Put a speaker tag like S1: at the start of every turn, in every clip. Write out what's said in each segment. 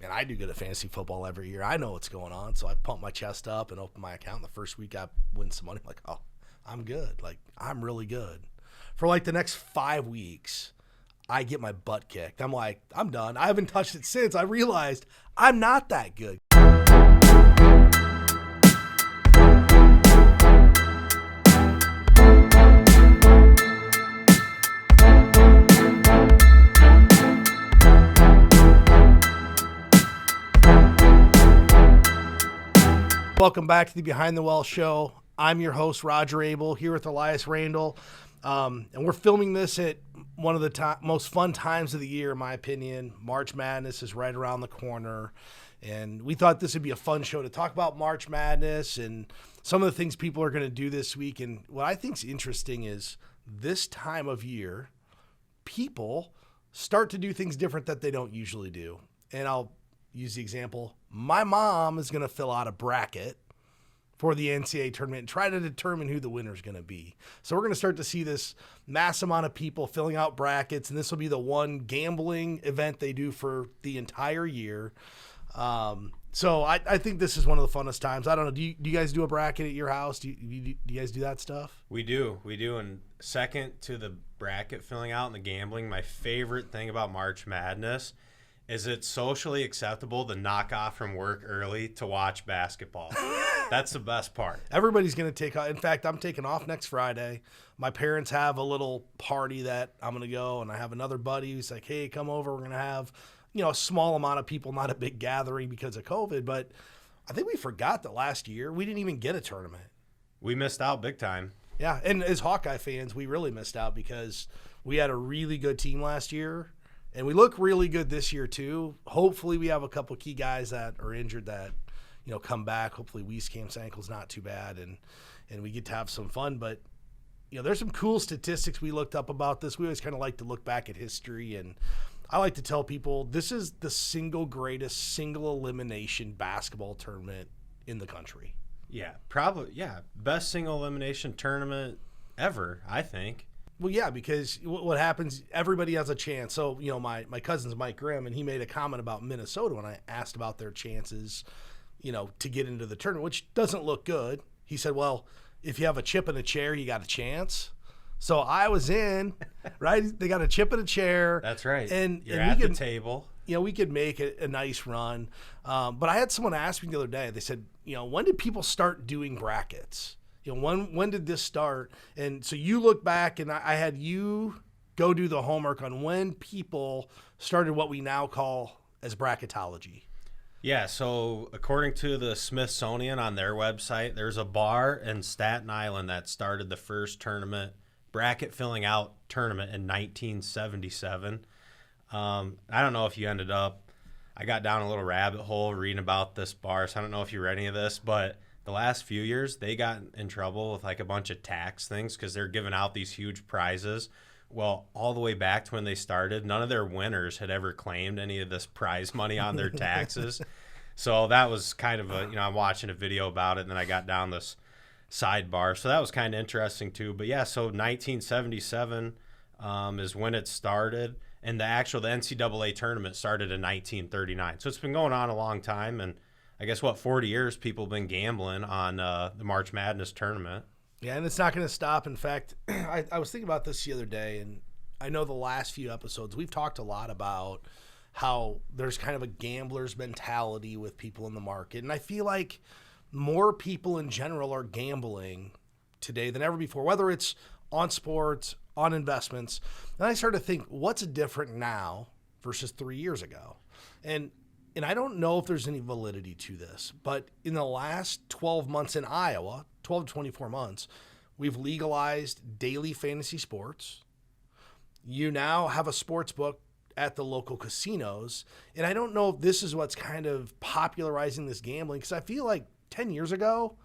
S1: man, I do good at fantasy football every year. I know what's going on. So I pump my chest up and open my account. The first week I win some money. I'm like, oh, I'm good. Like, I'm really good. For like the next 5 weeks, I get my butt kicked. I'm like, I'm done. I haven't touched it since I realized I'm not that good. Welcome back to the Behind the Well show. I'm your host, Roger Abel, here with Elias, Randel. And we're filming this at one of the most fun times of the year, in my opinion. March Madness is right around the corner. And we thought this would be a fun show to talk about March Madness and some of the things people are going to do this week. And what I think is interesting is this time of year, people start to do things different that they don't usually do. And I'll use the example. My mom is going to fill out a bracket for the NCAA tournament and try to determine who the winner is going to be. So we're going to start to see this mass amount of people filling out brackets, and this will be the one gambling event they do for the entire year. So I think this is one of the funnest times. I don't know. Do you guys do a bracket at your house? Do you guys do that stuff?
S2: We do. And second to the bracket filling out and the gambling, my favorite thing about March Madness is it's socially acceptable to knock off from work early to watch basketball. That's the best part.
S1: Everybody's going to take off. In fact, I'm taking off next Friday. My parents have a little party that I'm going to go, and I have another buddy who's like, hey, come over. We're going to have, a small amount of people, not a big gathering because of COVID. But I think we forgot that last year we didn't even get a tournament.
S2: We missed out big time.
S1: Yeah, and as Hawkeye fans, we really missed out because we had a really good team last year. And we look really good this year, too. Hopefully we have a couple key guys that are injured that, come back. Hopefully Wieskamp's ankle's not too bad, and we get to have some fun. But, there's some cool statistics we looked up about this. We always kind of like to look back at history, and I like to tell people this is the single greatest single elimination basketball tournament in the country.
S2: Yeah, probably. Yeah, best single elimination tournament ever, I think.
S1: Well, yeah, because what happens, everybody has a chance. So, my cousin's Mike Grimm, and he made a comment about Minnesota when I asked about their chances, to get into the tournament, which doesn't look good. He said, well, if you have a chip in a chair, you got a chance. So I was in, right? They got a chip in a chair.
S2: That's right.
S1: And
S2: you're at the table.
S1: We could make a nice run. But I had someone ask me the other day, they said, when did people start doing brackets? When did this start? And so you look back, and I had you go do the homework on when people started what we now call as bracketology.
S2: Yeah, so according to the Smithsonian on their website, there's a bar in Staten Island that started the first tournament, bracket filling out tournament in 1977. I don't know if you ended up, I got down a little rabbit hole reading about this bar, so I don't know if you read any of this, but the last few years, they got in trouble with like a bunch of tax things because they're giving out these huge prizes. Well, all the way back to when they started, none of their winners had ever claimed any of this prize money on their taxes. So that was kind of I'm watching a video about it, and then I got down this sidebar. So that was kind of interesting too. But yeah, so 1977 is when it started, and the NCAA tournament started in 1939. So it's been going on a long time, and I guess, 40 years people have been gambling on the March Madness tournament.
S1: Yeah, and it's not going to stop. In fact, I was thinking about this the other day, and I know the last few episodes, we've talked a lot about how there's kind of a gambler's mentality with people in the market. And I feel like more people in general are gambling today than ever before, whether it's on sports, on investments. And I started to think, what's different now versus 3 years ago? And I don't know if there's any validity to this, but in the last 12 months in Iowa, 12 to 24 months, we've legalized daily fantasy sports. You now have a sports book at the local casinos. And I don't know if this is what's kind of popularizing this gambling, because I feel like 10 years ago,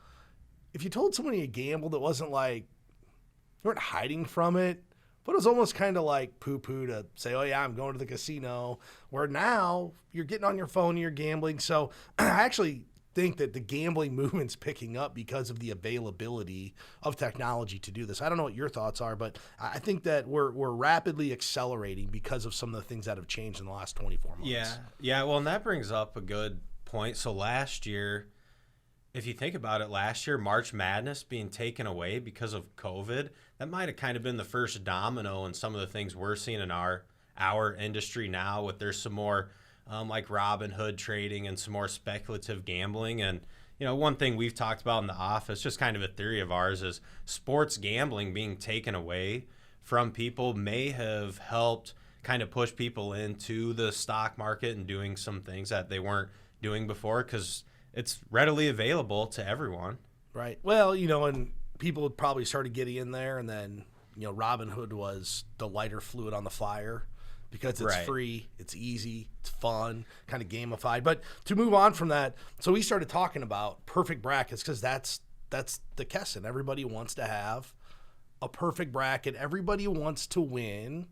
S1: if you told somebody you gambled, it wasn't like, you weren't hiding from it. But it was almost kind of like poo-poo to say, oh, yeah, I'm going to the casino, where now you're getting on your phone and you're gambling. So I actually think that the gambling movement's picking up because of the availability of technology to do this. I don't know what your thoughts are, but I think that we're rapidly accelerating because of some of the things that have changed in the last 24 months.
S2: Yeah. Well, and that brings up a good point. So last year, if you think about it, last year, March Madness being taken away because of COVID, that might have kind of been the first domino in some of the things we're seeing in our industry now. With there's some more like Robinhood trading and some more speculative gambling. And, one thing we've talked about in the office, just kind of a theory of ours, is sports gambling being taken away from people may have helped kind of push people into the stock market and doing some things that they weren't doing before because it's readily available to everyone.
S1: Right. Well, and people probably started getting in there, and then, Robinhood was the lighter fluid on the fire. Because it's free, it's easy, it's fun, kind of gamified. But to move on from that, so we started talking about perfect brackets because that's the Kessin. Everybody wants to have a perfect bracket. Everybody wants to win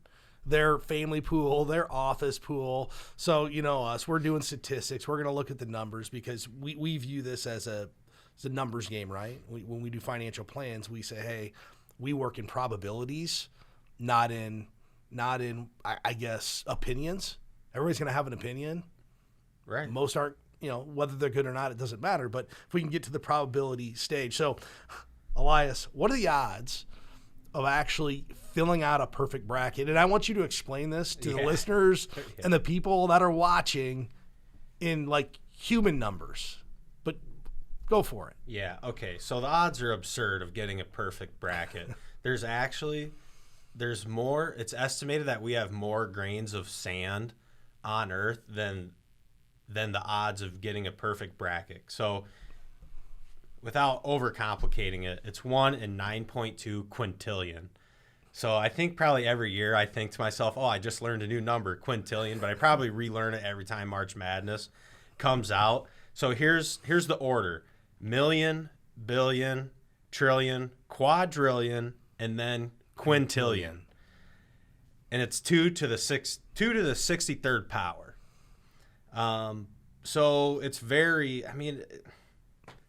S1: their family pool, their office pool. So, us, we're doing statistics. We're going to look at the numbers because we view this as a numbers game, right? When we do financial plans, we say, hey, we work in probabilities, not in I guess, opinions. Everybody's going to have an opinion.
S2: Right.
S1: Most aren't, whether they're good or not, it doesn't matter. But if we can get to the probability stage. So, Elias, what are the odds of actually filling out a perfect bracket? And I want you to explain this to the listeners and the people that are watching in, like, human numbers. But go for it.
S2: Yeah, okay. So the odds are absurd of getting a perfect bracket. There's more. It's estimated that we have more grains of sand on Earth than the odds of getting a perfect bracket. So without overcomplicating it, it's 1 in 9.2 quintillion. So I think probably every year I think to myself, I just learned a new number, quintillion, but I probably relearn it every time March Madness comes out. So here's the order: million, billion, trillion, quadrillion, and then quintillion. And it's 2 to the 63rd power. So it's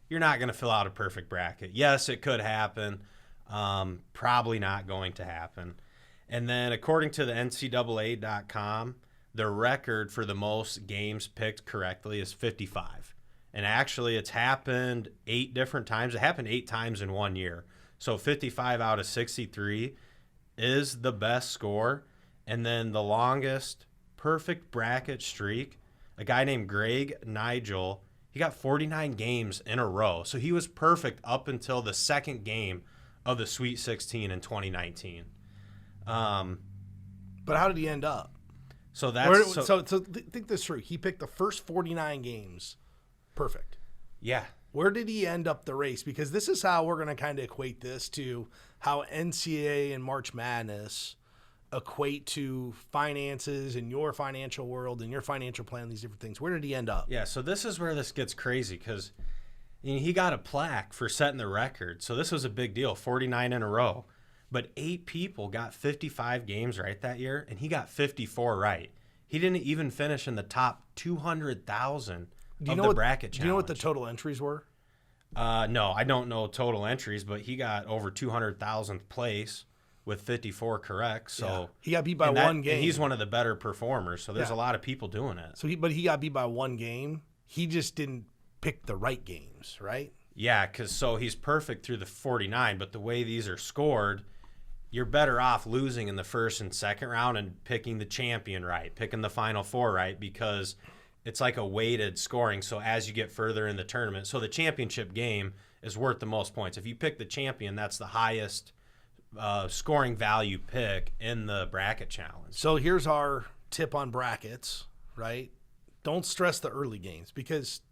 S2: you're not going to fill out a perfect bracket. Yes, it could happen. Probably not going to happen. And then according to the NCAA.com, the record for the most games picked correctly is 55. And actually it's happened 8 different times. It happened 8 times in 1 year. So 55 out of 63 is the best score. And then the longest perfect bracket streak, a guy named Greg Nigel, he got 49 games in a row. So he was perfect up until the second game of the Sweet 16 in 2019.
S1: But how did he end up?
S2: So that's
S1: think this through. He picked the first 49 games perfect.
S2: Yeah.
S1: Where did he end up the race? Because this is how we're going to kind of equate this to how NCAA and March Madness equate to finances in your financial world and your financial plan, these different things. Where did he end up?
S2: Yeah, so this is where this gets crazy because he got a plaque for setting the record. So this was a big deal, 49 in a row. But 8 people got 55 games right that year, and he got 54 right. He didn't even finish in the top 200,000 of the bracket challenge.
S1: Do you know what the total entries were?
S2: No, I don't know total entries, but he got over 200,000th place with 54 correct. So
S1: yeah. He got beat by one game.
S2: And he's one of the better performers, so there's a lot of people doing it.
S1: So he got beat by one game. He just didn't pick the right games, right?
S2: Yeah, because he's perfect through the 49, but the way these are scored, you're better off losing in the first and second round and picking the champion right, picking the Final Four right, because it's like a weighted scoring. So as you get further in the tournament, so the championship game is worth the most points. If you pick the champion, that's the highest scoring value pick in the bracket challenge.
S1: So here's our tip on brackets, right? Don't stress the early games because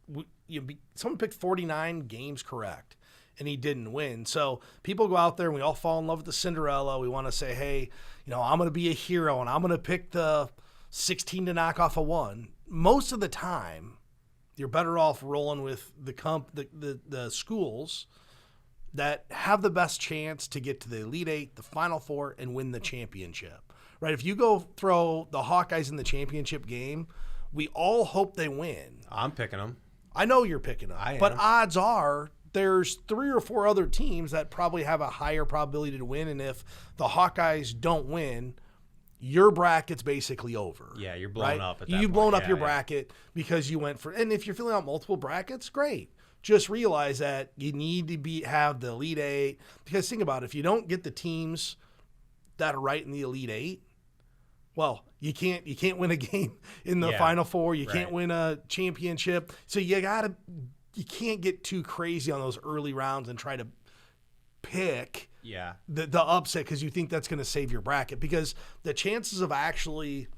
S1: someone picked 49 games correct and he didn't win. So people go out there and we all fall in love with the Cinderella. We want to say, hey, I'm going to be a hero and I'm going to pick the 16 to knock off a 1. Most of the time, you're better off rolling with the schools that have the best chance to get to the Elite Eight, the Final Four, and win the championship. Right? If you go throw the Hawkeyes in the championship game, we all hope they win.
S2: I'm picking them.
S1: I know you're picking them. But odds are there's 3 or 4 other teams that probably have a higher probability to win. And if the Hawkeyes don't win, your bracket's basically over.
S2: Yeah, you're blown up at that
S1: You've blown
S2: point.
S1: up your bracket because you went for – and if you're filling out multiple brackets, great. Just realize that you need to have the Elite Eight. Because think about it. If you don't get the teams that are right in the Elite Eight, well, you can't win a game in the Final Four. You can't win a championship. So you can't get too crazy on those early rounds and try to pick the upset because you think that's going to save your bracket. Because the chances of actually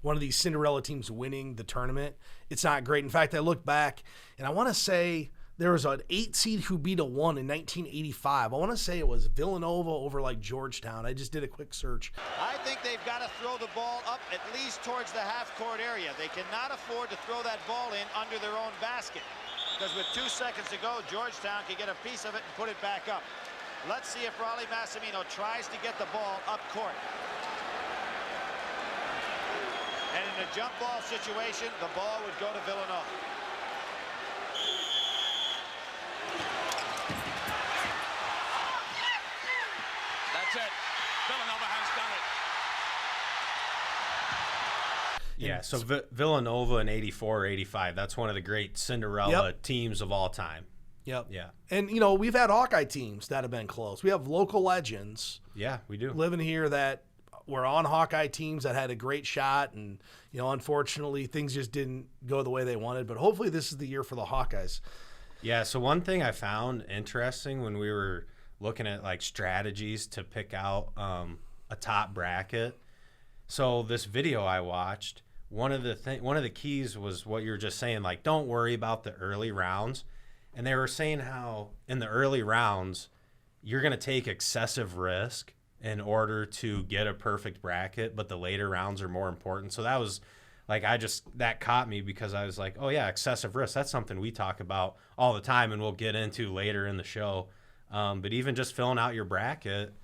S1: one of these Cinderella teams winning the tournament, it's not great. In fact, I look back, and I want to say there was an 8 seed who beat a 1 in 1985. I want to say it was Villanova over like Georgetown. I just did a quick search.
S3: I think they've got to throw the ball up at least towards the half-court area. They cannot afford to throw that ball in under their own basket. Because with 2 seconds to go, Georgetown can get a piece of it and put it back up. Let's see if Raleigh Massimino tries to get the ball up court. And in a jump ball situation, the ball would go to Villanova.
S4: That's it. Villanova has done it.
S2: Yeah, so Villanova in 84 or 85, that's one of the great Cinderella teams of all time.
S1: Yep.
S2: Yeah.
S1: And, we've had Hawkeye teams that have been close. We have local legends.
S2: Yeah, we do.
S1: Living here that were on Hawkeye teams that had a great shot. And, unfortunately, things just didn't go the way they wanted. But hopefully this is the year for the Hawkeyes.
S2: Yeah, so one thing I found interesting when we were looking at, like, strategies to pick out a top bracket. So this video I watched, one of the keys was what you were just saying, like, don't worry about the early rounds. And they were saying how in the early rounds, you're going to take excessive risk in order to get a perfect bracket, but the later rounds are more important. So that was like, that caught me because I was like, oh yeah, excessive risk. That's something we talk about all the time and we'll get into later in the show. But even just filling out your bracket,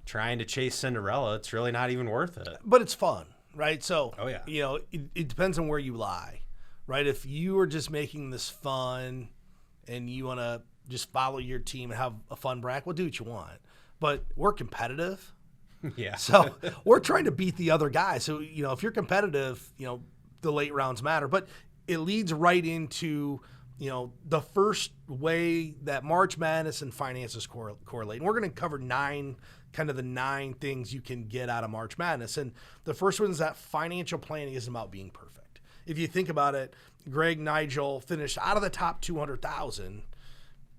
S2: trying to chase Cinderella, it's really not even worth it.
S1: But it's fun, right? So,
S2: oh,
S1: it depends on where you lie, right? If you are just making this fun and you want to just follow your team and have a fun bracket, well, do what you want. But we're competitive.
S2: Yeah.
S1: So we're trying to beat the other guy. So, if you're competitive, the late rounds matter. But it leads right into, the first way that March Madness and finances correlate. And we're going to cover the 9 things you can get out of March Madness. And the first one is that financial planning isn't about being perfect. If you think about it, Greg Nigel finished out of the top 200,000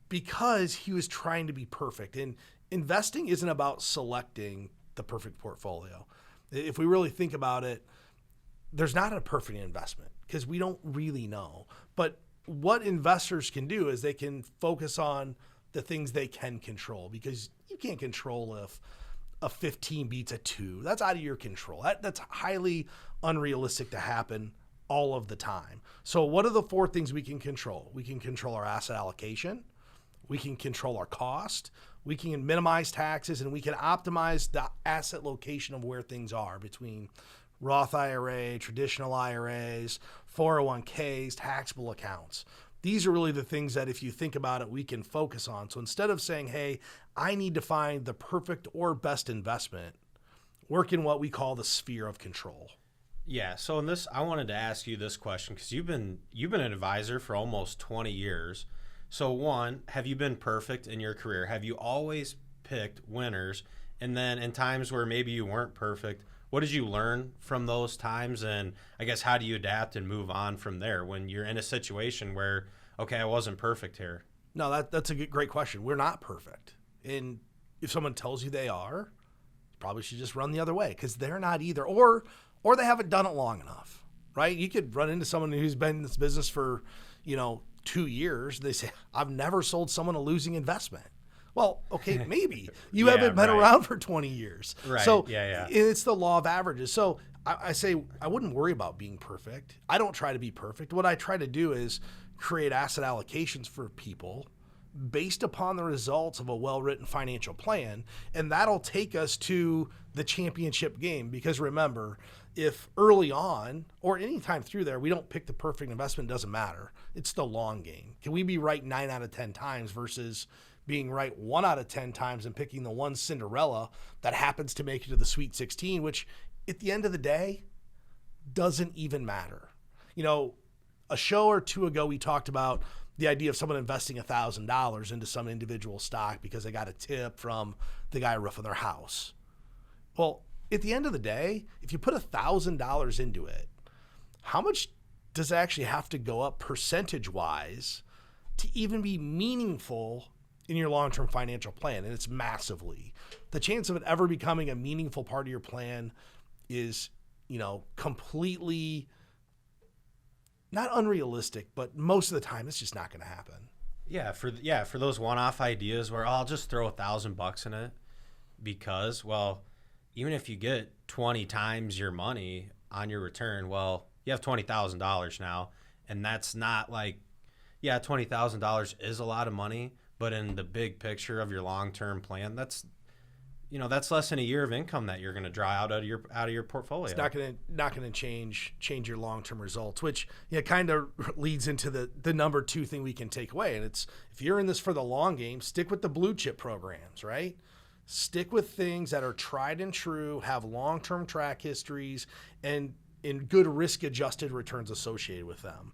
S1: because he was trying to be perfect. And investing isn't about selecting the perfect portfolio. If we really think about it, there's not a perfect investment because we don't really know. But what investors can do is they can focus on the things they can control, because you can't control if a 15 beats a 2. That's out of your control. That's highly unrealistic to happen all of the time. So what are the 4 things we can control? We can control our asset allocation. We can control our cost. We can minimize taxes, and we can optimize the asset location of where things are between Roth IRA, traditional IRAs, 401ks, taxable accounts. These are really the things that, if you think about it, we can focus on. So instead of saying, hey, I need to find the perfect or best investment, work in what we call the sphere of control.
S2: Yeah. So in this, I wanted to ask you this question because you've been an advisor for almost 20 years. So one, have you been perfect in your career? Have you always picked winners? And then in times where maybe you weren't perfect, what did you learn from those times? And I guess, how do you adapt and move on from there when you're in a situation where, okay, I wasn't perfect here?
S1: No, that's a great question. We're not perfect. And if someone tells you they are, you probably should just run the other way, because they're not either. Or they haven't done it long enough, right? You could run into someone who's been in this business for, 2 years. They say, I've never sold someone a losing investment. Well, okay, maybe. You haven't been around for 20 years.
S2: Right.
S1: So
S2: yeah.
S1: It's the law of averages. So I say I wouldn't worry about being perfect. I don't try to be perfect. What I try to do is create asset allocations for people based upon the results of a well-written financial plan, and that'll take us to the championship game. Because remember, if early on or any time through there we don't pick the perfect investment, it doesn't matter. It's the long game. Can we be right 9 out of 10 times versus being right 1 out of 10 times and picking the one Cinderella that happens to make it to the Sweet 16, which at the end of the day doesn't even matter. You know, a show or two ago we talked about the idea of someone investing $1,000 into some individual stock because they got a tip from the guy roofing their house. Well, at the end of the day, if you put $1,000 into it, how much does it actually have to go up percentage-wise to even be meaningful in your long-term financial plan? And it's massively. The chance of it ever becoming a meaningful part of your plan is, you know, completely not unrealistic, but most of the time it's just not going to happen.
S2: For those one-off ideas where I'll just throw $1,000 in it because, well, even if you get 20 times your money on your return, well, you have $20,000 now, and that's not like, yeah, $20,000 is a lot of money, but in the big picture of your long-term plan, that's, you know, that's less than a year of income that you're going to draw out of your portfolio.
S1: It's not going to change your long-term results, which kind of leads into the number two thing we can take away. And it's, if you're in this for the long game, stick with the blue chip programs, right? Stick with things that are tried and true, have long-term track histories, and in good risk-adjusted returns associated with them.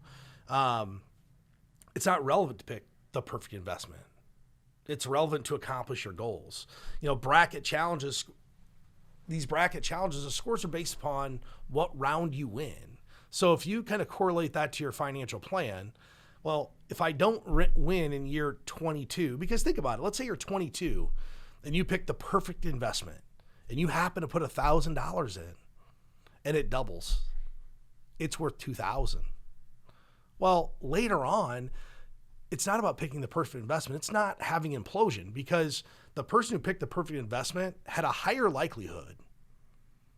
S1: It's not relevant to pick the perfect investment. It's relevant to accomplish your goals. You know, bracket challenges, the scores are based upon what round you win. So if you kind of correlate that to your financial plan, well, if I don't win in year 22, because think about it, let's say you're 22 and you pick the perfect investment and you happen to put $1,000 in and it doubles, it's worth $2,000. Well, later on, it's not about picking the perfect investment. It's not having implosion, because the person who picked the perfect investment had a higher likelihood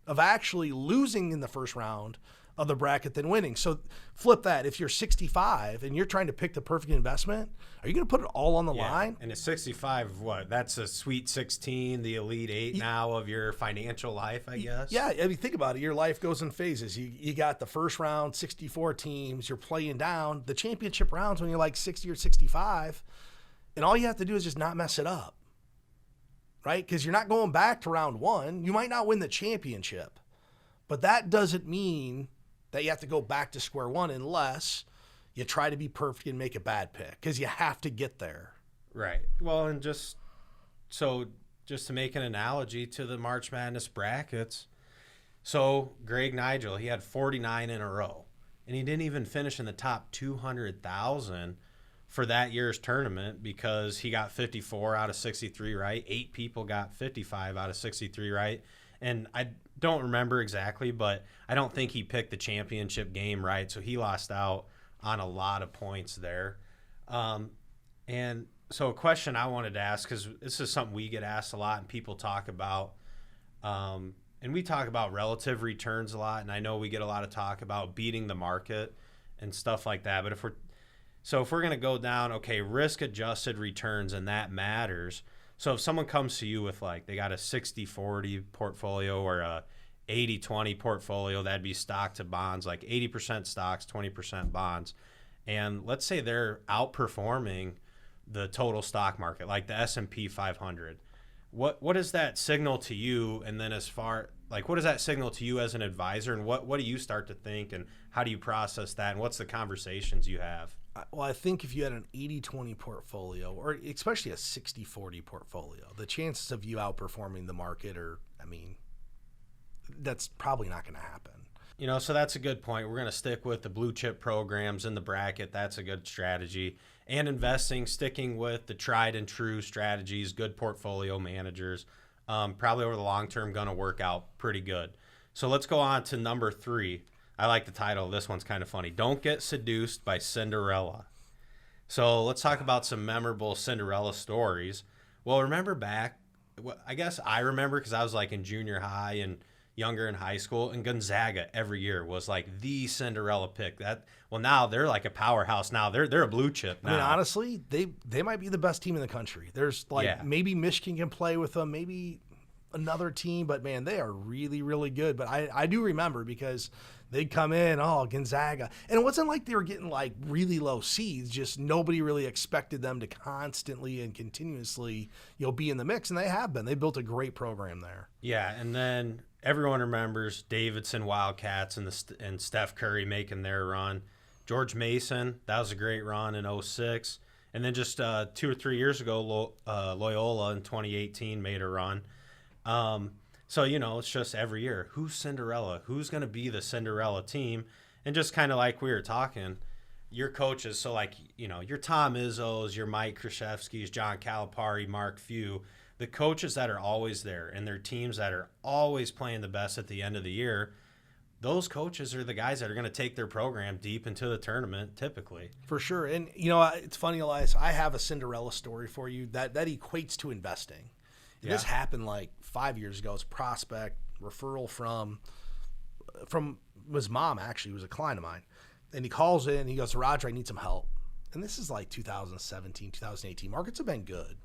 S1: of actually losing in the first round of the bracket than winning. So flip that. If you're 65 and you're trying to pick the perfect investment, are you going to put it all on the line?
S2: And at 65, what? That's a Sweet 16, the Elite 8 now of your financial life, I guess.
S1: Yeah, I mean, think about it. Your life goes in phases. You got the first round, 64 teams. You're playing down the championship rounds when you're like 60 or 65, and all you have to do is just not mess it up, right? Because you're not going back to round one. You might not win the championship, but that doesn't mean that you have to go back to square one unless you try to be perfect and make a bad pick, because you have to get there.
S2: Right. Well, and just to make an analogy to the March Madness brackets, so Greg Nigel, he had 49 in a row, and he didn't even finish in the top 200,000 for that year's tournament because he got 54 out of 63 right. 8 people got 55 out of 63 right. And I don't remember exactly, but I don't think he picked the championship game right, so he lost out on a lot of points there. And so a question I wanted to ask, because this is something we get asked a lot and people talk about, and we talk about relative returns a lot, and I know we get a lot of talk about beating the market and stuff like that. But if we're going to go down, okay, risk-adjusted returns, and that matters. So if someone comes to you with, like, they got a 60-40 portfolio or a 80-20 portfolio, that'd be stock to bonds, like 80% stocks, 20% bonds. And let's say they're outperforming the total stock market, like the S&P 500. What does that signal to you? And then what does that signal to you as an advisor? And what do you start to think? And how do you process that? And what's the conversations you have?
S1: Well, I think if you had an 80-20 portfolio, or especially a 60-40 portfolio, the chances of you outperforming the market that's probably not going to happen.
S2: You know, so that's a good point. We're going to stick with the blue chip programs in the bracket. That's a good strategy. And investing, sticking with the tried and true strategies, good portfolio managers, probably over the long term going to work out pretty good. So let's go on to number 3. I like the title. This one's kind of funny. Don't get seduced by Cinderella. So let's talk about some memorable Cinderella stories. Well, remember back, I guess I remember because I was like in junior high and younger in high school, and Gonzaga every year was like the Cinderella pick. Now they're like a powerhouse now. They're a blue chip now.
S1: I mean, honestly, they might be the best team in the country. There's maybe Michigan can play with them. Maybe another team, but man, they are really, really good. But I do remember because they'd come in, Gonzaga. And it wasn't like they were getting like really low seeds, just nobody really expected them to constantly and continuously, be in the mix. And they have been. They built a great program there.
S2: Yeah, and then everyone remembers Davidson Wildcats and Steph Curry making their run. George Mason, that was a great run in 06. And then just 2 or 3 years ago, Loyola in 2018 made a run. So, it's just every year, who's Cinderella? Who's going to be the Cinderella team? And just kind of like we were talking, your coaches, so like, your Tom Izzo's, your Mike Krzyzewski's, John Calipari, Mark Few, the coaches that are always there and their teams that are always playing the best at the end of the year, those coaches are the guys that are going to take their program deep into the tournament, typically.
S1: For sure. And, it's funny, Elias, I have a Cinderella story for you that equates to investing. And This happened like 5 years ago. It's prospect, referral from his mom, actually, who was a client of mine. And he calls in, he goes, Roger, I need some help. And this is like 2017, 2018. Markets have been good.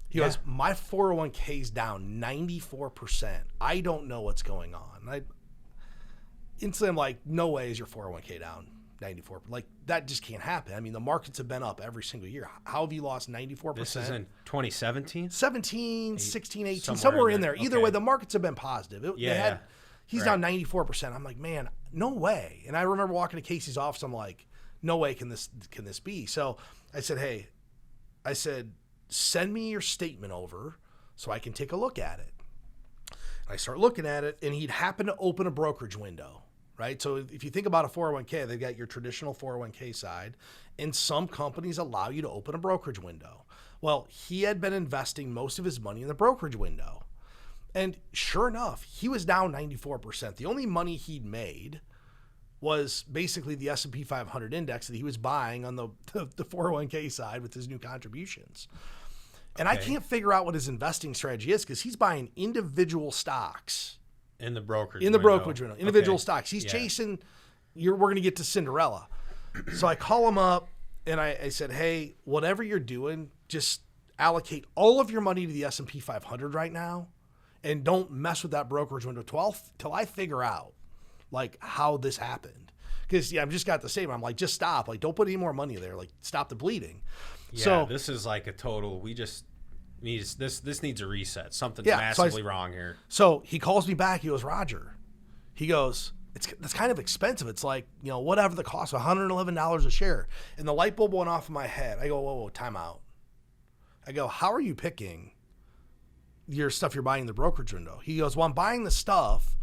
S1: He goes, my 401k's down 94%. I don't know what's going on. Instantly, I'm like, no way is your 401k down 94%. Like, that just can't happen. I mean, the markets have been up every single year. How have you lost 94%?
S2: This is in 2017?
S1: 17, 16, 18, somewhere in there. Either way, the markets have been positive. He's down 94%. I'm like, man, no way. And I remember walking to Casey's office. I'm like, no way can this be. So I said, send me your statement over so I can take a look at it. I start looking at it, and he'd happen to open a brokerage window, right? So if you think about a 401k, they've got your traditional 401k side, and some companies allow you to open a brokerage window. Well, he had been investing most of his money in the brokerage window. And sure enough, he was down 94%. The only money he'd made was basically the S&P 500 index that he was buying on the 401k side with his new contributions. And I can't figure out what his investing strategy is because he's buying individual stocks.
S2: In the brokerage
S1: window. Individual stocks. He's chasing, we're going to get to Cinderella. So I call him up and I said, hey, whatever you're doing, just allocate all of your money to the S&P 500 right now and don't mess with that brokerage window till I figure out like how this happened. Because I'm just got the same. I'm like, just stop. Like, don't put any more money there. Like, stop the bleeding.
S2: Yeah, so this is like a total. This needs a reset. Something's massively wrong here.
S1: So he calls me back. He goes, Roger. He goes, it's kind of expensive. It's like, whatever the cost, $111 a share. And the light bulb went off in my head. I go, whoa, time out. I go, how are you picking your stuff you're buying in the brokerage window? He goes, well, I'm buying the stuff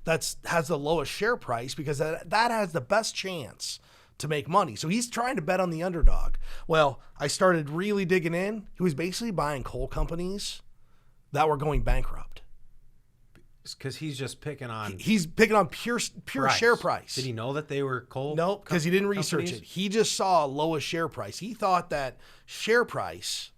S1: that has the lowest share price because that has the best chance to make money. So he's trying to bet on the underdog. Well, I started really digging in. He was basically buying coal companies that were going bankrupt.
S2: Because he's just picking on...
S1: He's picking on pure share price.
S2: Did he know that they were coal?
S1: Nope, because he didn't research it. He just saw lowest share price. He thought that share price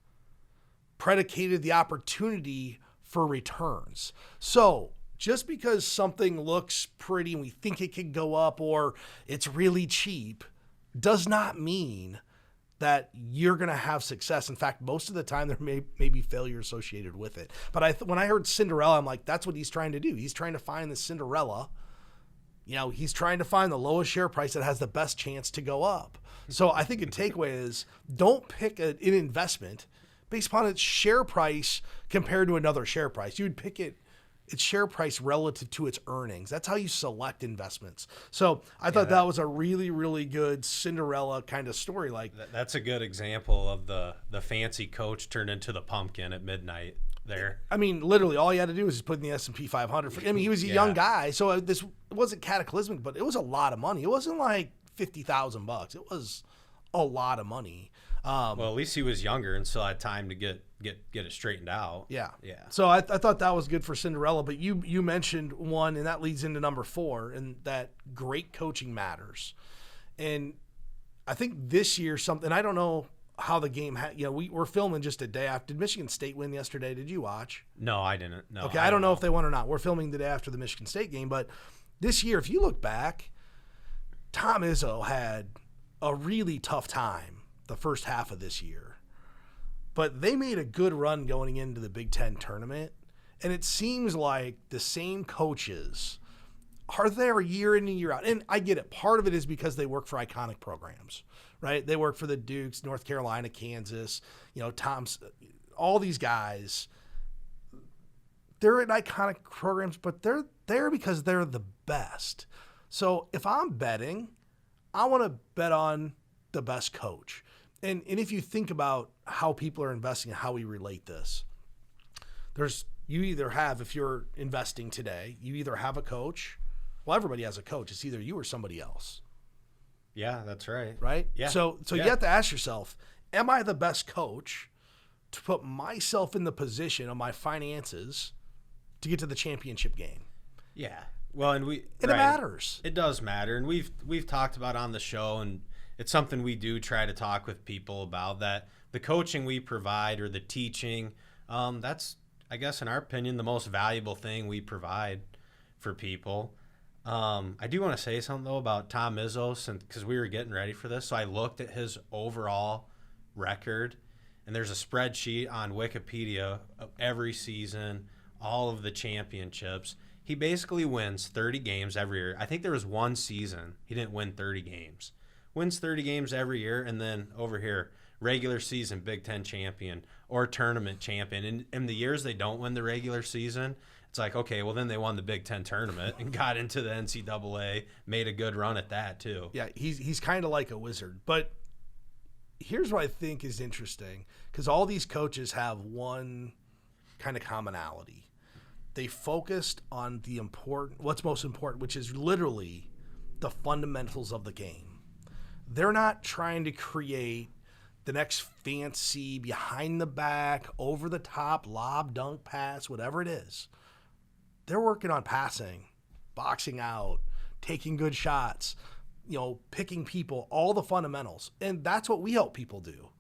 S1: predicated the opportunity for returns. So just because something looks pretty and we think it could go up or it's really cheap does not mean that you're going to have success. In fact, most of the time there may be failure associated with it. But when I heard Cinderella, I'm like, that's what he's trying to do. He's trying to find the Cinderella. He's trying to find the lowest share price that has the best chance to go up. So I think a takeaway is don't pick an investment based upon its share price compared to another share price. You would pick its share price relative to its earnings. That's how you select investments. So I thought that was a really, really good Cinderella kind of story. Like
S2: that's a good example of the fancy coach turned into the pumpkin at midnight there.
S1: I mean, literally all he had to do was just put in the S&P 500. He was a young guy, so this wasn't cataclysmic, but it was a lot of money. It wasn't like $50,000. It was a lot of money.
S2: Well, at least he was younger and still had time to get it straightened out.
S1: Yeah. So I thought that was good for Cinderella. But you mentioned one, and that leads into number 4, and that great coaching matters. And I think this year something, I don't know how the game we're filming just a day after. Did Michigan State win yesterday? Did you watch?
S2: No, I didn't. No.
S1: Okay, I don't know if they won or not. We're filming the day after the Michigan State game, but this year, if you look back, Tom Izzo had a really tough time the first half of this year, but they made a good run going into the Big Ten tournament. And it seems like the same coaches are there year in and year out. And I get it. Part of it is because they work for iconic programs, right? They work for the Dukes, North Carolina, Kansas, Tom's, all these guys. They're in iconic programs, but they're there because they're the best. So if I'm betting, I want to bet on the best coach. And if you think about how people are investing and how we relate this, you either have, if you're investing today, you either have a coach. Well, everybody has a coach. It's either you or somebody else.
S2: Yeah, that's right.
S1: Right?
S2: Yeah.
S1: So you have to ask yourself, am I the best coach to put myself in the position of my finances to get to the championship game?
S2: Yeah. Well, and
S1: it matters.
S2: It does matter. And we've talked about on the show, and it's something we do try to talk with people about, that the coaching we provide or the teaching, that's, I guess, in our opinion, the most valuable thing we provide for people. I do want to say something, though, about Tom Izzo, because we were getting ready for this. So I looked at his overall record, and there's a spreadsheet on Wikipedia of every season, all of the championships. He basically wins 30 games every year. I think there was one season he didn't win 30 games. Wins 30 games every year, and then over here, regular season Big Ten champion or tournament champion. And in the years they don't win the regular season, it's like, okay, well, then they won the Big Ten tournament and got into the NCAA, made a good run at that too.
S1: Yeah, he's kind of like a wizard. But here's what I think is interesting, because all these coaches have one kind of commonality. They focused on what's most important, which is literally the fundamentals of the game. They're not trying to create the next fancy behind the back, over the top, lob, dunk, pass, whatever it is. They're working on passing, boxing out, taking good shots, picking people, all the fundamentals. And that's what we help people do,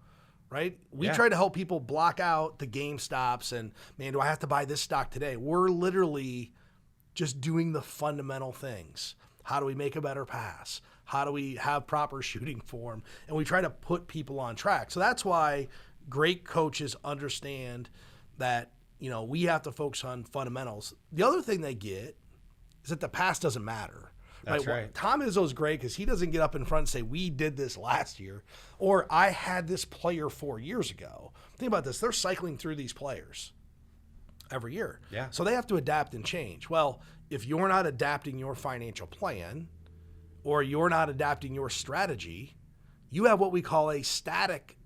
S1: right? We try to help people block out the game stops and, man, do I have to buy this stock today? We're literally just doing the fundamental things. How do we make a better pass? How do we have proper shooting form? And we try to put people on track. So that's why great coaches understand that, we have to focus on fundamentals. The other thing they get is that the past doesn't matter.
S2: That's right.
S1: Tom Izzo's great because he doesn't get up in front and say, we did this last year, or I had this player 4 years ago. Think about this. They're cycling through these players every year.
S2: Yeah.
S1: So they have to adapt and change. Well, if you're not adapting your financial plan or you're not adapting your strategy, you have what we call a static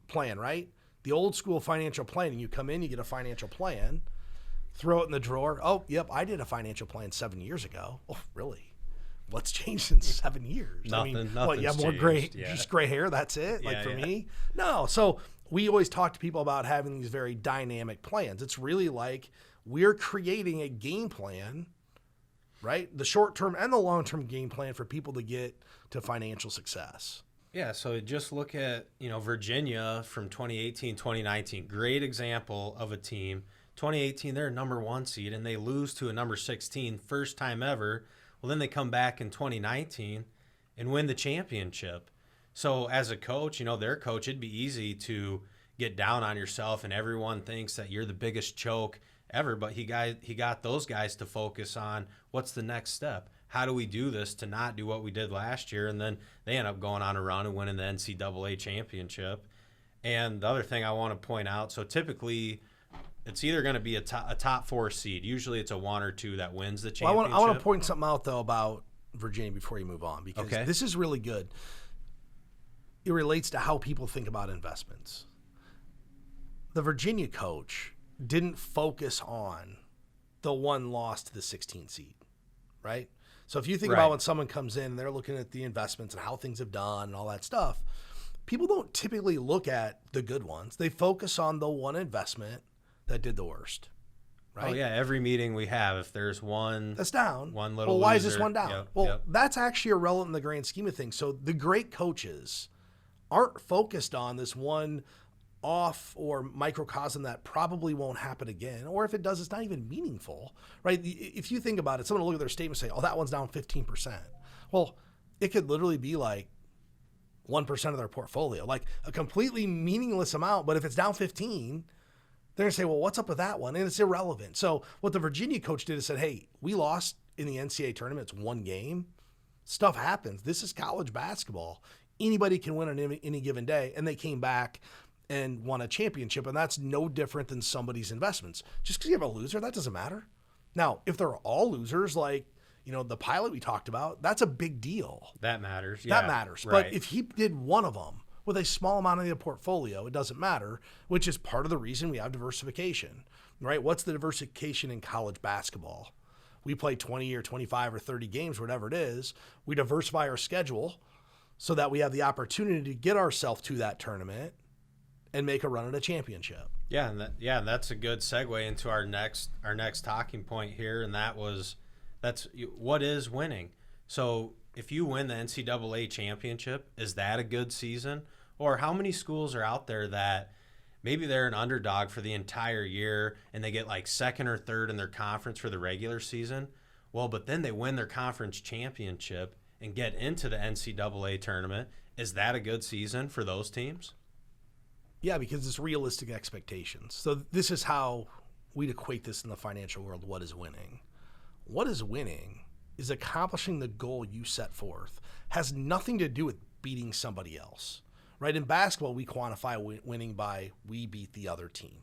S1: plan, right? The old school financial planning. You come in, you get a financial plan, throw it in the drawer. Oh, yep, I did a financial plan 7 years ago. Oh, really? What's changed in 7 years?
S2: Nothing's
S1: you have more just gray hair, that's it? Me? No. So we always talk to people about having these very dynamic plans. It's really like we're creating a game plan, right? The short-term and the long-term game plan for people to get to financial success.
S2: Yeah, so just look at, Virginia from 2018, 2019. Great example of a team. 2018, they're a number 1 seed, and they lose to a number 16, first time ever. Well, then they come back in 2019 and win the championship. So as a coach, their coach, it'd be easy to get down on yourself, and everyone thinks that you're the biggest choke ever, but he got those guys to focus on what's the next step. How do we do this to not do what we did last year? And then they end up going on a run and winning the NCAA championship. And the other thing I want to point out, so typically it's either going to be a top 4 seed. Usually it's a 1 or 2 that wins the championship.
S1: I want to point something out, though, about Virginia before you move on, because this is really good. It relates to how people think about investments. The Virginia coach didn't focus on the one loss to the 16 seed, right? So if you think about when someone comes in and they're looking at the investments and how things have done and all that stuff, people don't typically look at the good ones. They focus on the one investment that did the worst, right?
S2: Oh, yeah. Every meeting we have, if there's one
S1: that's down,
S2: one little
S1: well, why
S2: loser,
S1: is this one down? That's actually irrelevant in the grand scheme of things. So the great coaches aren't focused on this one off or microcosm that probably won't happen again, or if it does, it's not even meaningful, right? If you think about it, someone will look at their statement and say, oh, that one's down 15%. Well, it could literally be like 1% of their portfolio, like a completely meaningless amount. But if it's down 15, they're going to say, well, what's up with that one? And it's irrelevant. So what the Virginia coach did is said, hey, we lost in the NCAA tournament. It's one game. Stuff happens. This is college basketball. Anybody can win on any given day. And they came back and won a championship. And that's no different than somebody's investments. Just because you have a loser, that doesn't matter. Now, if they're all losers, like, the pilot we talked about, that's a big deal.
S2: That matters. Yeah,
S1: that matters.
S2: Right.
S1: But if he did one of them with a small amount of the portfolio, it doesn't matter, which is part of the reason we have diversification, right? What's the diversification in college basketball? We play 20 or 25 or 30 games, whatever it is. We diversify our schedule so that we have the opportunity to get ourselves to that tournament and make a run at a championship.
S2: Yeah, and that's a good segue into our next talking point here, and that's what is winning. So if you win the NCAA championship, is that a good season? Or how many schools are out there that maybe they're an underdog for the entire year and they get like second or third in their conference for the regular season? Well, but then they win their conference championship and get into the NCAA tournament. Is that a good season for those teams?
S1: Yeah, because it's realistic expectations. So this is how we'd equate this in the financial world. What is winning? What is winning is accomplishing the goal you set forth. Has nothing to do with beating somebody else, right? In basketball, we quantify winning by we beat the other team,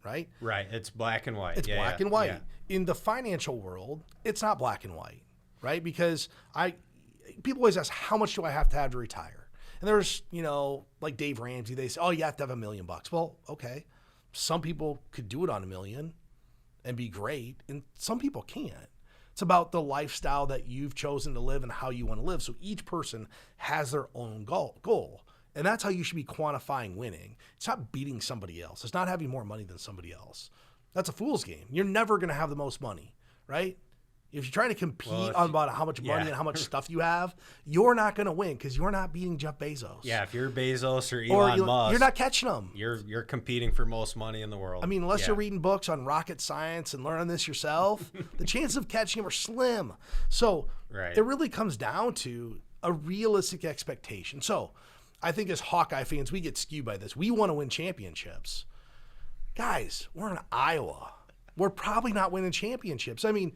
S1: right?
S2: Right. It's black and white.
S1: It's black and white. Yeah. In the financial world, it's not black and white, right? Because people always ask, how much do I have to retire? And there's, like Dave Ramsey, they say, oh, you have to have $1 million. Well, okay. Some people could do it on $1 million and be great, and some people can't. It's about the lifestyle that you've chosen to live and how you want to live. So each person has their own goal. And that's how you should be quantifying winning. It's not beating somebody else. It's not having more money than somebody else. That's a fool's game. You're never going to have the most money, right? If you're trying to compete on about how much money and how much stuff you have, you're not going to win because you're not beating Jeff Bezos.
S2: Yeah, if you're Bezos or Elon Musk,
S1: you're not catching them.
S2: You're competing for most money in the world.
S1: I mean, unless you're reading books on rocket science and learning this yourself, the chances of catching them are slim. So it really comes down to a realistic expectation. So I think as Hawkeye fans, we get skewed by this. We want to win championships. Guys, we're in Iowa. We're probably not winning championships. I mean,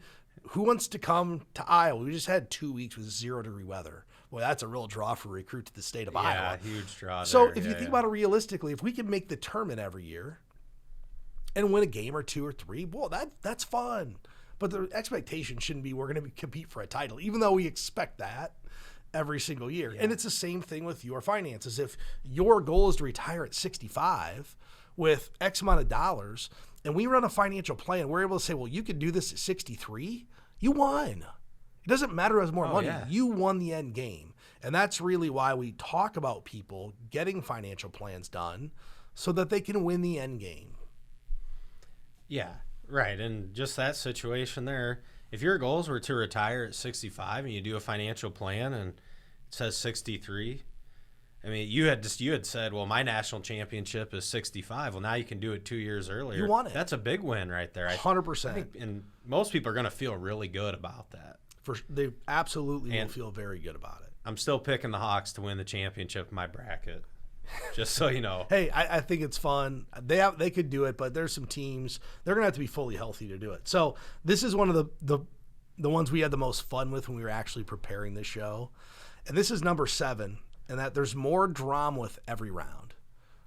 S1: who wants to come to Iowa? We just had 2 weeks with 0-degree weather. Boy, that's a real draw for a recruit to the state of Iowa.
S2: Yeah, huge draw
S1: So
S2: there.
S1: if you think about it realistically, if we can make the tournament every year and win a game or 2 or 3, well, that's fun. But the expectation shouldn't be we're going to compete for a title, even though we expect that every single year. Yeah. And it's the same thing with your finances. If your goal is to retire at 65 with X amount of dollars, and we run a financial plan, we're able to say, well, you could do this at 63. You won. It doesn't matter as more money. Yeah. You won the end game. And that's really why we talk about people getting financial plans done so that they can win the end game.
S2: Yeah, right. And just that situation there, if your goals were to retire at 65 and you do a financial plan and it says 63, I mean, you had said, well, my national championship is 65. Well, now you can do it 2 years earlier.
S1: You won it.
S2: That's a big win right there.
S1: 100%.
S2: And most people are going to feel really good about that.
S1: They absolutely will feel very good about it.
S2: I'm still picking the Hawks to win the championship in my bracket, just so you know.
S1: Hey, I think it's fun. They could do it, but there's some teams, they're going to have to be fully healthy to do it. So this is one of the ones we had the most fun with when we were actually preparing this show. And this is number 7. And that there's more drama with every round,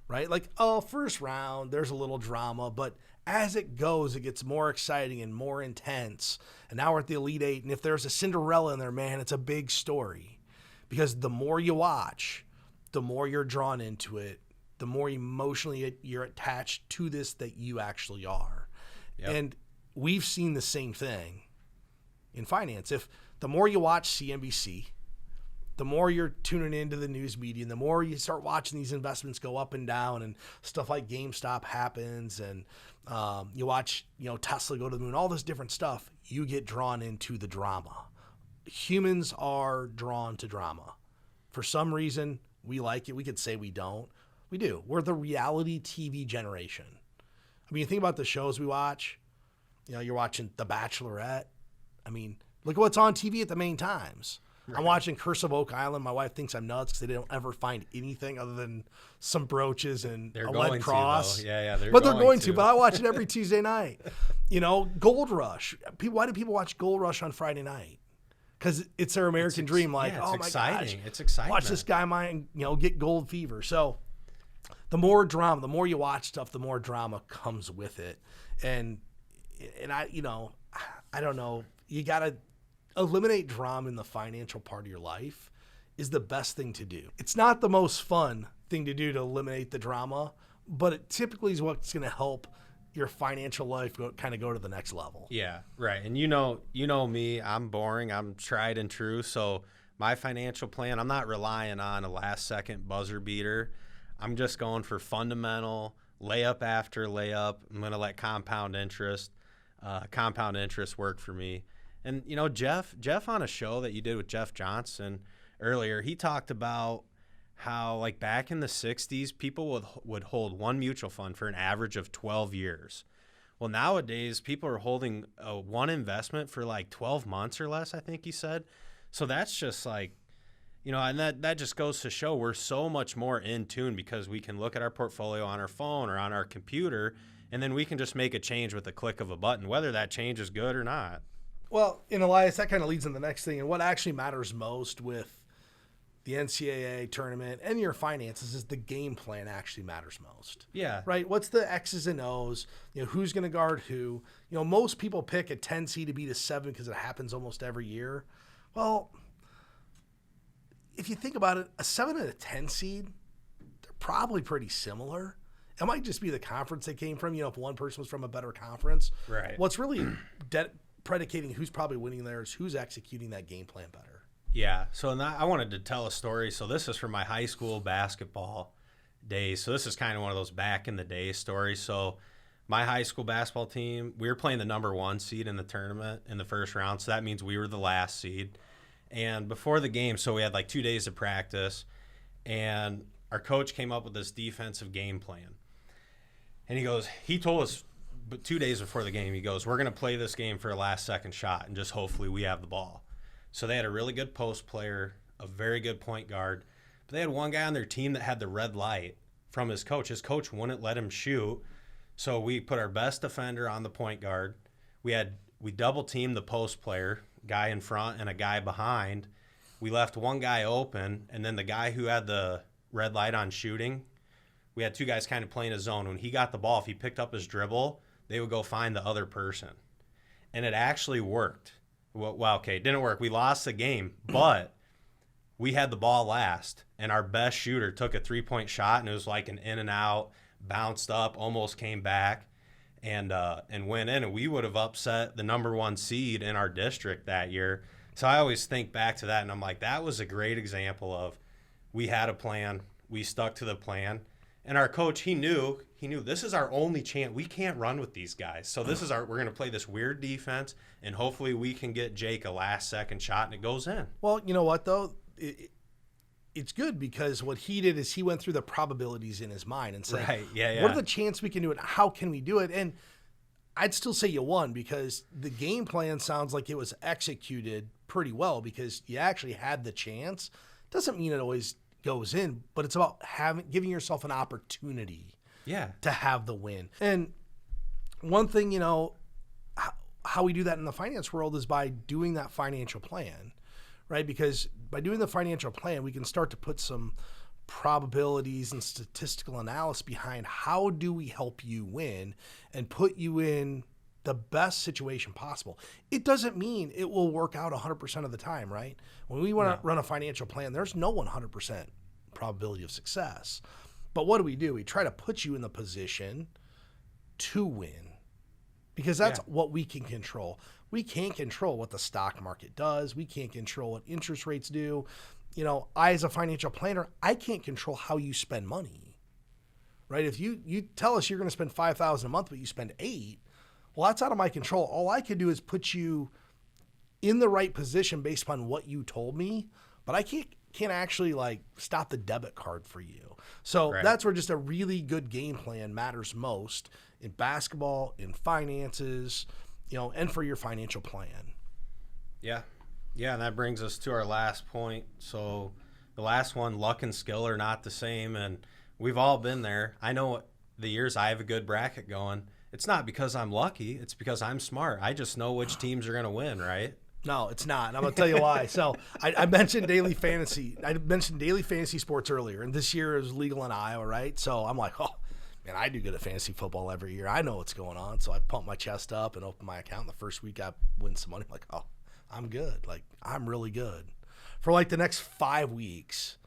S1: right? Like, first round, there's a little drama, but as it goes, it gets more exciting and more intense. And now we're at the Elite Eight, and if there's a Cinderella in there, man, it's a big story. Because the more you watch, the more you're drawn into it, the more emotionally you're attached to this that you actually are. Yep. And we've seen the same thing in finance. If the more you watch CNBC, the more you're tuning into the news media, and the more you start watching these investments go up and down, and stuff like GameStop happens, and you watch, Tesla go to the moon, all this different stuff, you get drawn into the drama. Humans are drawn to drama. For some reason, we like it. We could say we don't. We do. We're the reality TV generation. I mean, you think about the shows we watch. You're watching The Bachelorette. I mean, look at what's on TV at the main times. I'm watching Curse of Oak Island. My wife thinks I'm nuts because they don't ever find anything other than some brooches and
S2: They're
S1: a
S2: going
S1: lead
S2: to,
S1: cross.
S2: though. Yeah, they're
S1: but
S2: going
S1: they're going to.
S2: to.
S1: But I watch it every Tuesday night. Gold Rush. Why do people watch Gold Rush on Friday night? Because it's their American dream. Like,
S2: it's
S1: oh my
S2: exciting.
S1: gosh,
S2: It's exciting.
S1: watch this guy mine, get gold fever. So the more drama, the more you watch stuff, the more drama comes with it. And I don't know. You got to eliminate drama in the financial part of your life is the best thing to do. It's not the most fun thing to do to eliminate the drama, but it typically is what's going to help your financial life go to the next level.
S2: Yeah, right. And you know me, I'm boring. I'm tried and true. So my financial plan, I'm not relying on a last second buzzer beater. I'm just going for fundamental layup after layup. I'm going to let compound interest work for me. And, Jeff on a show that you did with Jeff Johnson earlier, he talked about how, like, back in the 60s, people would hold one mutual fund for an average of 12 years. Well, nowadays, people are holding one investment for, like, 12 months or less, I think he said. So that's just, like, and that just goes to show we're so much more in tune because we can look at our portfolio on our phone or on our computer, and then we can just make a change with the click of a button, whether that change is good or not.
S1: Well, Elias, that kind of leads into the next thing. And what actually matters most with the NCAA tournament and your finances is the game plan actually matters most.
S2: Yeah.
S1: Right? What's the X's and O's? Who's going to guard who? Most people pick a 10 seed to beat a 7 because it happens almost every year. Well, if you think about it, a 7 and a 10 seed, they're probably pretty similar. It might just be the conference they came from, if one person was from a better conference.
S2: Right.
S1: What's really predicating who's probably winning there is who's executing that game plan better.
S2: Yeah. So I wanted to tell a story. So this is from my high school basketball days. So this is kind of one of those back in the day stories. So my high school basketball team, we were playing the number 1 seed in the tournament in the first round. So that means we were the last seed. And before the game, so we had like 2 days of practice, and our coach came up with this defensive game plan. And he told us, but 2 days before the game, he goes, we're going to play this game for a last second shot and just hopefully we have the ball. So they had a really good post player, a very good point guard, but they had one guy on their team that had the red light from his coach. His coach wouldn't let him shoot. So we put our best defender on the point guard. We double teamed the post player, guy in front and a guy behind. We left one guy open, and then the guy who had the red light on shooting, we had 2 guys kind of playing a zone. When he got the ball, if he picked up his dribble, they would go find the other person. And it actually worked. Well, okay, it didn't work. We lost the game, but we had the ball last, and our best shooter took a 3-point shot, and it was like an in and out, bounced up, almost came back, and went in. And we would have upset the number 1 seed in our district that year. So I always think back to that, and I'm like, that was a great example of we had a plan, we stuck to the plan. And our coach, he knew this is our only chance. We can't run with these guys. So we're going to play this weird defense, and hopefully we can get Jake a last second shot and it goes in.
S1: Well, you know what though? It's good because what he did is he went through the probabilities in his mind and said,
S2: right, yeah.
S1: What are the chances we can do it? How can we do it? And I'd still say you won because the game plan sounds like it was executed pretty well because you actually had the chance. Doesn't mean it always goes in, but it's about giving yourself an opportunity to have the win. And one thing, how we do that in the finance world is by doing that financial plan, right? Because by doing the financial plan, we can start to put some probabilities and statistical analysis behind how do we help you win and put you in the best situation possible. It doesn't mean it will work out 100% of the time, right? When we want to run a financial plan, there's no 100% probability of success. But what do? We try to put you in the position to win because that's what we can control. We can't control what the stock market does. We can't control what interest rates do. I, as a financial planner, I can't control how you spend money, right? If you tell us you're going to spend $5,000 a month, but you spend $8,000, well, that's out of my control. All I can do is put you in the right position based upon what you told me, but I can't actually stop the debit card for you. So that's where just a really good game plan matters most in basketball, in finances, and for your financial plan.
S2: Yeah. Yeah, and that brings us to our last point. So the last one, luck and skill are not the same, and we've all been there. I know the years I have a good bracket going, it's not because I'm lucky. It's because I'm smart. I just know which teams are going to win, right?
S1: No, it's not. And I'm going to tell you why. So I mentioned daily fantasy. I mentioned daily fantasy sports earlier, and this year is legal in Iowa, right? So I'm like, oh, man, I do good at fantasy football every year. I know what's going on. So I pump my chest up and open my account. And the first week I win some money. I'm like, oh, I'm good. Like, I'm really good. For like the next 5 weeks,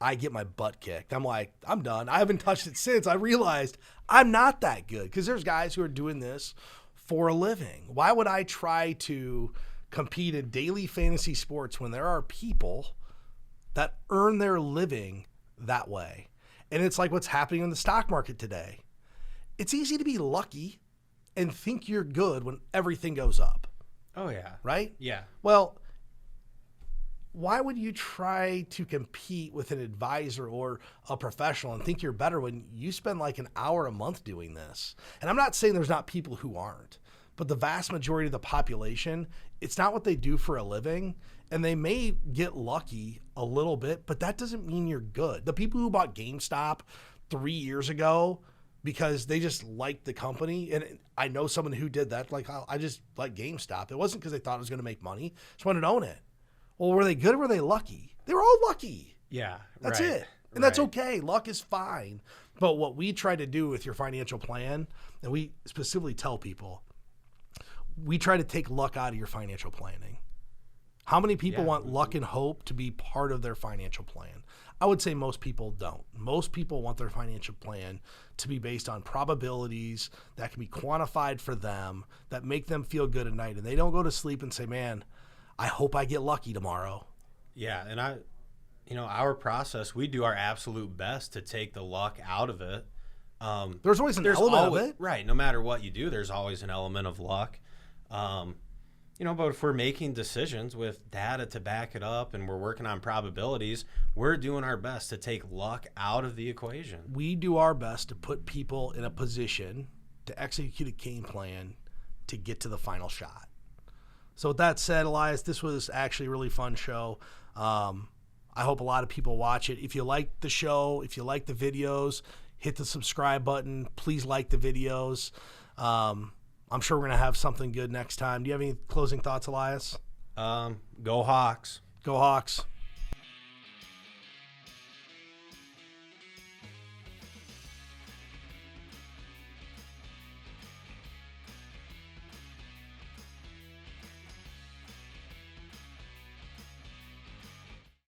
S1: I get my butt kicked. I'm like, I'm done. I haven't touched it since. I realized I'm not that good because there's guys who are doing this for a living. Why would I try to compete in daily fantasy sports when there are people that earn their living that way? And it's like what's happening in the stock market today. It's easy to be lucky and think you're good when everything goes up.
S2: Oh, yeah.
S1: Right?
S2: Yeah.
S1: Well, why would you try to compete with an advisor or a professional and think you're better when you spend like an hour a month doing this? And I'm not saying there's not people who aren't, but the vast majority of the population, it's not what they do for a living. And they may get lucky a little bit, but that doesn't mean you're good. The people who bought GameStop 3 years ago because they just liked the company, and I know someone who did that, like, I just like GameStop. It wasn't because they thought it was going to make money. Just wanted to own it. Well, were they good or were they lucky? They were all lucky.
S2: Yeah.
S1: That's
S2: right.
S1: it. And that's okay. Luck is fine. But what we try to do with your financial plan, and we specifically tell people, we try to take luck out of your financial planning. How many people want luck and hope to be part of their financial plan? I would say most people don't. Most people want their financial plan to be based on probabilities that can be quantified for them, that make them feel good at night. And they don't go to sleep and say, man, I hope I get lucky tomorrow.
S2: Yeah, and our process, we do our absolute best to take the luck out of it.
S1: There's always an element of it.
S2: Right, no matter what you do, there's always an element of luck. But if we're making decisions with data to back it up and we're working on probabilities, we're doing our best to take luck out of the equation.
S1: We do our best to put people in a position to execute a game plan to get to the final shot. So with that said, Elias, this was actually a really fun show. I hope a lot of people watch it. If you like the show, if you like the videos, hit the subscribe button. Please like the videos. I'm sure we're going to have something good next time. Do you have any closing thoughts, Elias?
S2: Go Hawks.
S1: Go Hawks.